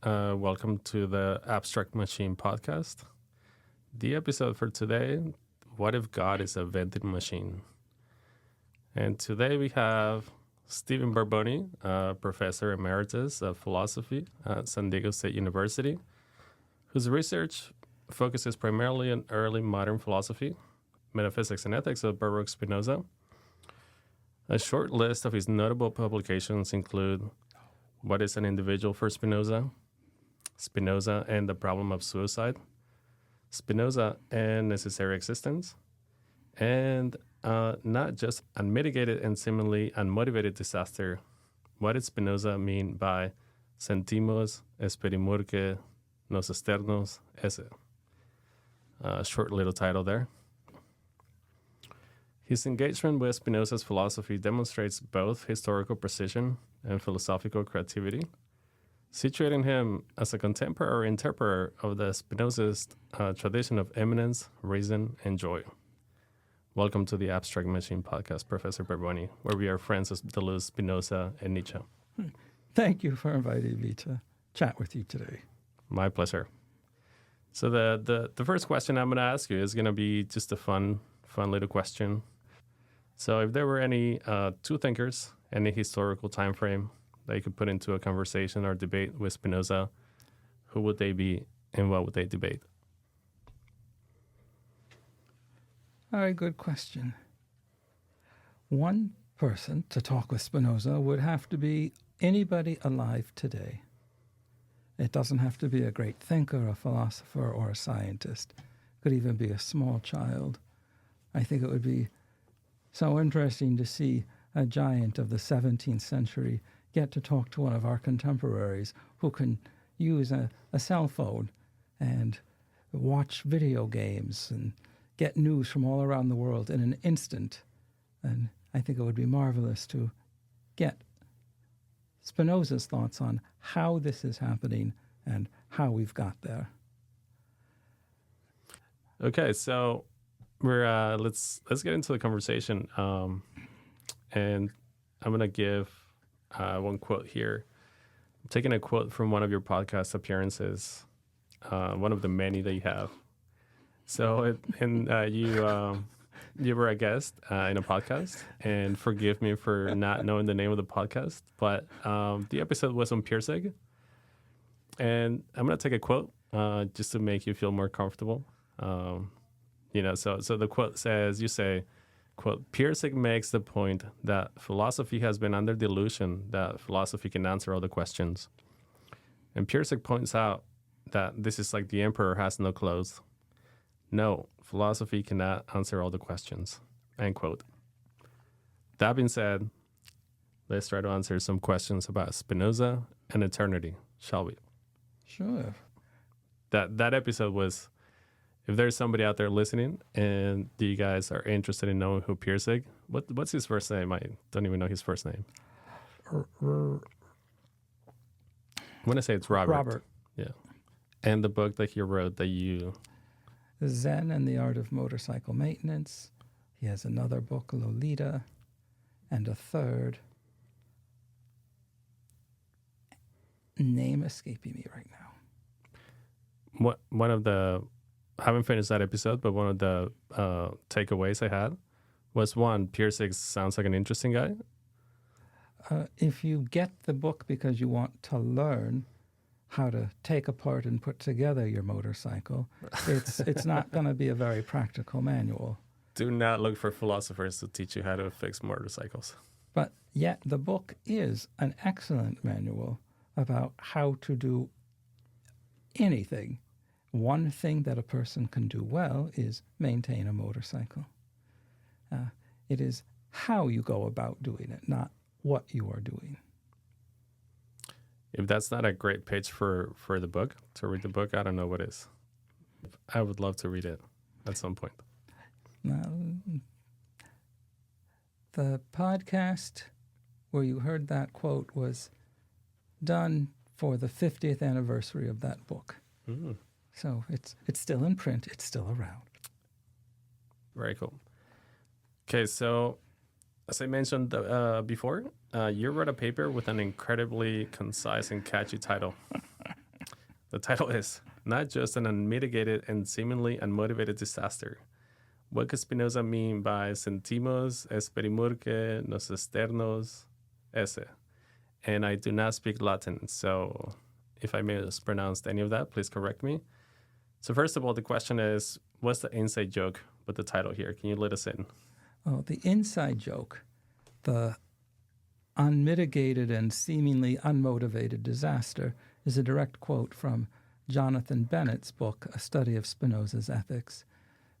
Welcome to the Abstract Machine podcast. The episode for today, What if God is a vending machine? And today we have Stephen Barbone, Professor Emeritus of Philosophy at San Diego State University, whose research focuses primarily on early modern philosophy, metaphysics, and ethics of Baruch Spinoza. A short list of his notable publications include What is an Individual for Spinoza? Spinoza and the Problem of Suicide, Spinoza and Necessary Existence, and not just unmitigated and seemingly unmotivated disaster. What did Spinoza mean by sentimos esperimur que nos externos esse? Short little title there. His engagement with Spinoza's philosophy demonstrates both historical precision and philosophical creativity, situating him as a contemporary interpreter of the Spinozist tradition of eminence, reason, and joy. Welcome to the Abstract Machine podcast, Professor Barbone, where we are friends of Deleuze, Spinoza, and Nietzsche. Thank you for inviting me to chat with you today. My pleasure. So the first question I'm going to ask you is going to be just a fun little question. So if there were any two thinkers, any historical time frame that you could put into a conversation or debate with Spinoza, who would they be and what would they debate? Very good question. One person to talk with Spinoza would have to be anybody alive today. It doesn't have to be a great thinker, a philosopher, or a scientist. It could even be a small child. I think it would be so interesting to see a giant of the 17th century get to talk to one of our contemporaries who can use a cell phone and watch video games and get news from all around the world in an instant. And I think it would be marvelous to get Spinoza's thoughts on how this is happening and how we've got there. Okay, so we're let's get into the conversation, and I'm gonna give one quote here. I'm taking a quote from one of your podcast appearances, one of the many that you have. So, you were a guest in a podcast, and forgive me for not knowing the name of the podcast, but the episode was on Pirsig, and I'm gonna take a quote just to make you feel more comfortable. So the quote says, you say, quote, Pirsig makes the point that philosophy has been under delusion that philosophy can answer all the questions. And Pirsig points out that this is like the emperor has no clothes. No, philosophy cannot answer all the questions, end quote. That being said, let's try to answer some questions about Spinoza and eternity, shall we? Sure. That episode was, if there's somebody out there listening and you guys are interested in knowing who Pirsig, what's his first name? I don't even know his first name. I'm going to say it's Robert. Robert. Yeah. And the book that he wrote that you... Zen and the Art of Motorcycle Maintenance. He has another book, Lolita, and a third. Name escaping me right now. One of the... I haven't finished that episode, but one of the takeaways I had was one, Pirsig sounds like an interesting guy. If you get the book because you want to learn how to take apart and put together your motorcycle, it's not going to be a very practical manual. Do not look for philosophers to teach you how to fix motorcycles. But yet the book is an excellent manual about how to do anything. One thing that a person can do well is maintain a motorcycle. It is how you go about doing it, not what you are doing. If that's not a great pitch for the book, to read the book, I don't know what is. I would love to read it at some point. The podcast where you heard that quote was done for the 50th anniversary of that book. Mm. So it's still in print. It's still around. Very cool. Okay, so as I mentioned before, you wrote a paper with an incredibly concise and catchy title. The title is Not Just an Unmitigated and Seemingly Unmotivated Disaster. What could Spinoza mean by sentimos, esperimur que nos externos esse? And I do not speak Latin, so if I mispronounced any of that, please correct me. So first of all, the question is, what's the inside joke with the title here? Can you let us in? Oh, the inside joke, the unmitigated and seemingly unmotivated disaster, is a direct quote from Jonathan Bennett's book, A Study of Spinoza's Ethics.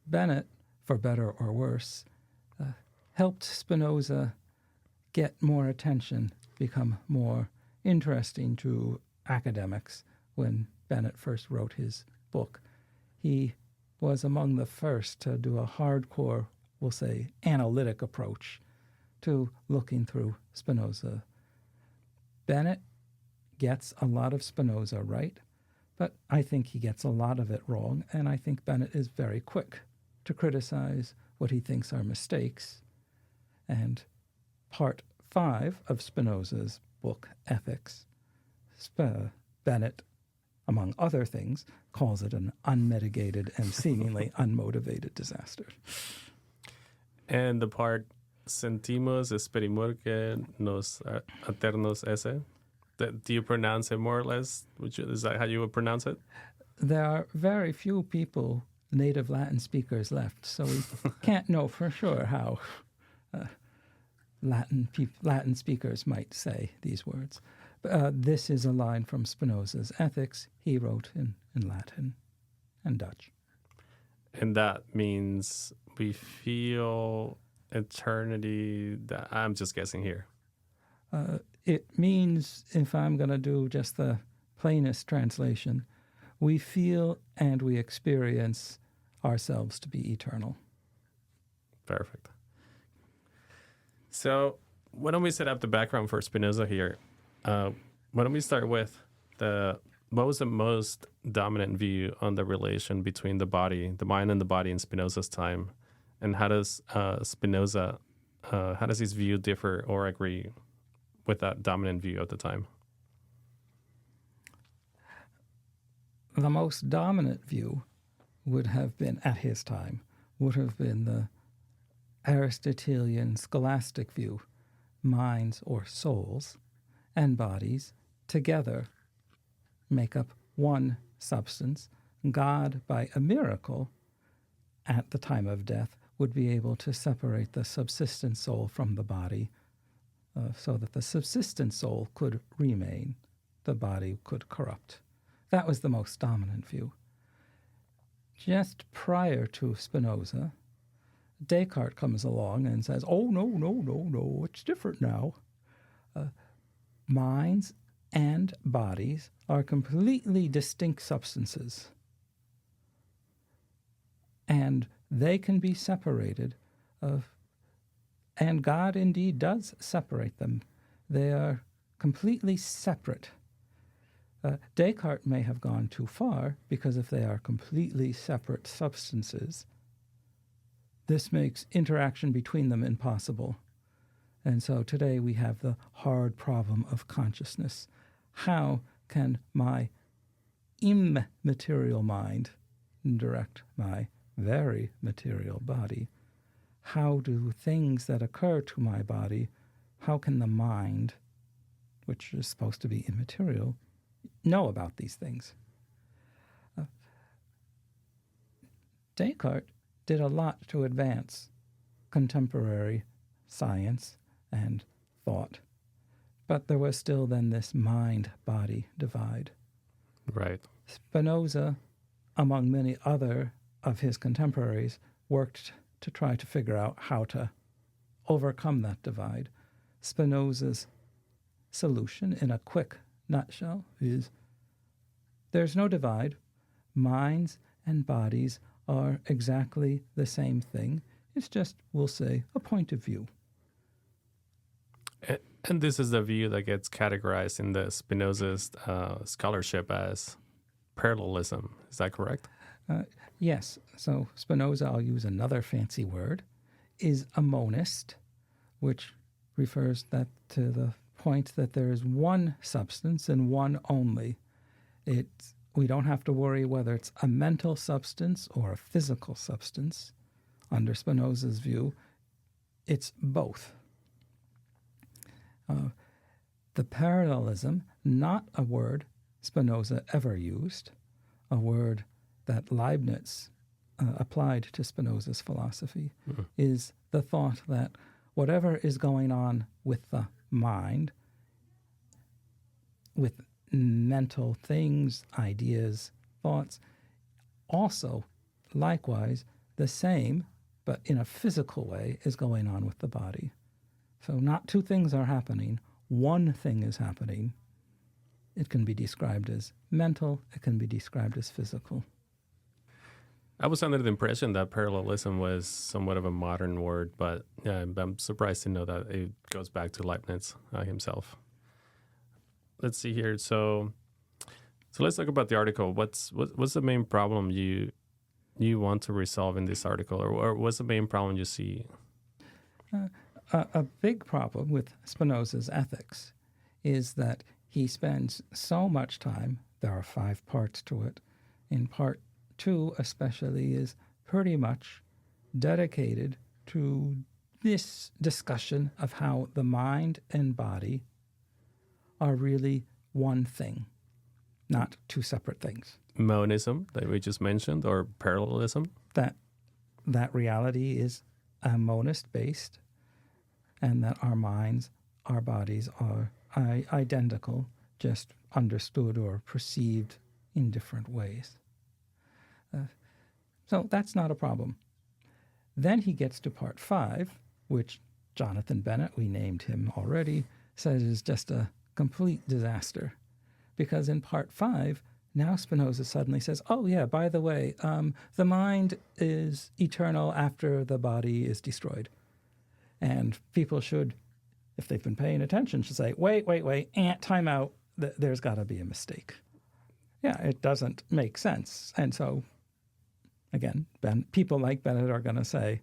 Bennett, for better or worse, helped Spinoza get more attention, become more interesting to academics when Bennett first wrote his book. He was among the first to do a hardcore, we'll say, analytic approach to looking through Spinoza. Bennett gets a lot of Spinoza right, but I think he gets a lot of it wrong, and I think Bennett is very quick to criticize what he thinks are mistakes. And part 5 of Spinoza's book, Ethics, Bennett, among other things, calls it an unmitigated and seemingly unmotivated disaster. And the part sentimos, esperimur que nos aternos esse, do you pronounce it more or less? Is that how you would pronounce it? There are very few people, native Latin speakers, left, so we can't know for sure how Latin speakers might say these words. This is a line from Spinoza's Ethics. He wrote in Latin and Dutch. And that means we feel eternity. I'm just guessing here. It means, if I'm going to do just the plainest translation, we feel and we experience ourselves to be eternal. Perfect. So why don't we set up the background for Spinoza here? Why don't we start with what was the most dominant view on the relation between the mind and the body in Spinoza's time? And how does Spinoza, how does his view differ or agree with that dominant view at the time? The most dominant view would have been, at his time, would have been the Aristotelian scholastic view. Minds or souls and bodies together make up one substance. God, by a miracle, at the time of death, would be able to separate the subsistent soul from the body so that the subsistent soul could remain, the body could corrupt. That was the most dominant view. Just prior to Spinoza, Descartes comes along and says, oh, no, it's different now. Minds and bodies are completely distinct substances. And they can be separated, and God indeed does separate them. They are completely separate. Descartes may have gone too far, because if they are completely separate substances, this makes interaction between them impossible. And so today we have the hard problem of consciousness. How can my immaterial mind direct my very material body? How do things that occur to my body, how can the mind, which is supposed to be immaterial, know about these things? Descartes did a lot to advance contemporary science and thought, but there was still then this mind-body divide. Right. Spinoza, among many other of his contemporaries, worked to try to figure out how to overcome that divide. Spinoza's solution, in a quick nutshell, is there's no divide. Minds and bodies are exactly the same thing. It's just, we'll say, a point of view. And this is the view that gets categorized in the Spinoza's scholarship as parallelism. Is that correct? Yes. So Spinoza, I'll use another fancy word, is a monist, which refers that to the point that there is one substance and one only. we don't have to worry whether it's a mental substance or a physical substance. Under Spinoza's view, it's both. The parallelism, not a word Spinoza ever used, a word that Leibniz applied to Spinoza's philosophy, is the thought that whatever is going on with the mind, with mental things, ideas, thoughts, also, likewise, the same, but in a physical way, is going on with the body. So not two things are happening, one thing is happening. It can be described as mental, it can be described as physical. I was under the impression that parallelism was somewhat of a modern word, but I'm surprised to know that it goes back to Leibniz himself. Let's see here. So let's talk about the article. What's the main problem you want to resolve in this article, or what's the main problem you see? A big problem with Spinoza's ethics is that he spends so much time, there are 5 parts to it, in part 2 especially is pretty much dedicated to this discussion of how the mind and body are really one thing, not two separate things. Monism that we just mentioned, or parallelism? That reality is monist-based, and that our minds, our bodies are identical, just understood or perceived in different ways. So that's not a problem. Then he gets to part 5, which Jonathan Bennett, we named him already, says is just a complete disaster. Because in part 5, now Spinoza suddenly says, oh yeah, by the way, the mind is eternal after the body is destroyed. And people should, if they've been paying attention, should say, wait, time out, there's got to be a mistake. Yeah, it doesn't make sense. And so, again, people like Bennett are going to say,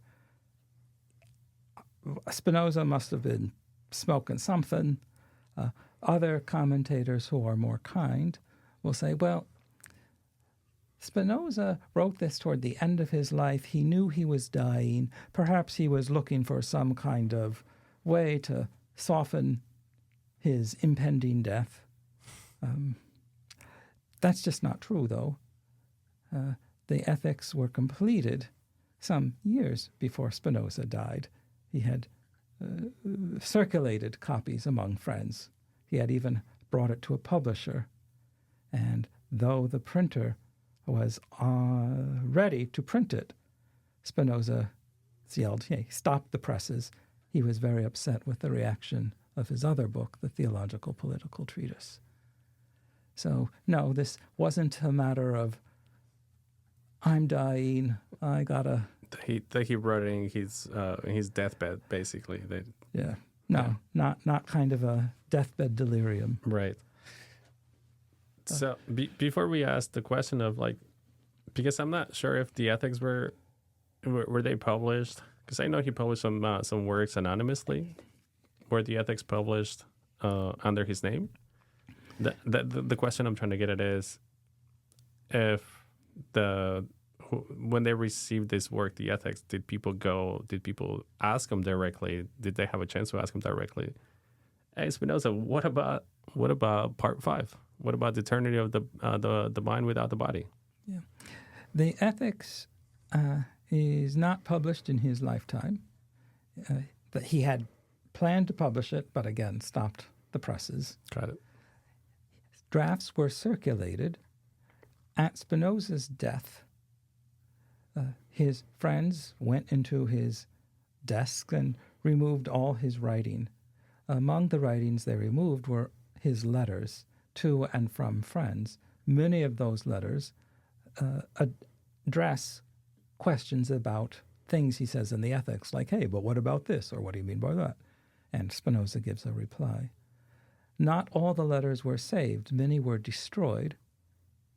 Spinoza must have been smoking something. Other commentators who are more kind will say, well, Spinoza wrote this toward the end of his life. He knew he was dying. Perhaps he was looking for some kind of way to soften his impending death. That's just not true, though. The ethics were completed some years before Spinoza died. He had circulated copies among friends. He had even brought it to a publisher. And though the printer was ready to print it, Spinoza yelled, hey, stop the presses. He was very upset with the reaction of his other book, the Theological Political Treatise. So, no, this wasn't a matter of, I'm dying, I gotta... He wrote it in his deathbed, basically. Not kind of a deathbed delirium. Right. So before we ask the question of because I'm not sure if the ethics were they published, because I know he published some works anonymously. Were the ethics published under his name? The question I'm trying to get at is if when they received this work, the ethics, did people ask him directly? Did they have a chance to ask him directly? Hey, Spinoza, what about part 5? What about the eternity of the mind without the body? Yeah, the ethics is not published in his lifetime. That he had planned to publish it, but again stopped the presses. Got it. Drafts were circulated at Spinoza's death. His friends went into his desk and removed all his writing. Among the writings they removed were his letters to and from friends. Many of those letters address questions about things he says in the ethics, like, hey, but what about this? Or what do you mean by that? And Spinoza gives a reply. Not all the letters were saved. Many were destroyed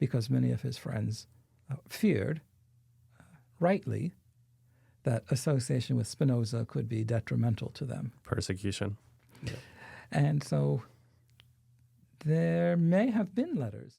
because many of his friends feared, rightly, that association with Spinoza could be detrimental to them. Persecution. Yeah. And so there may have been letters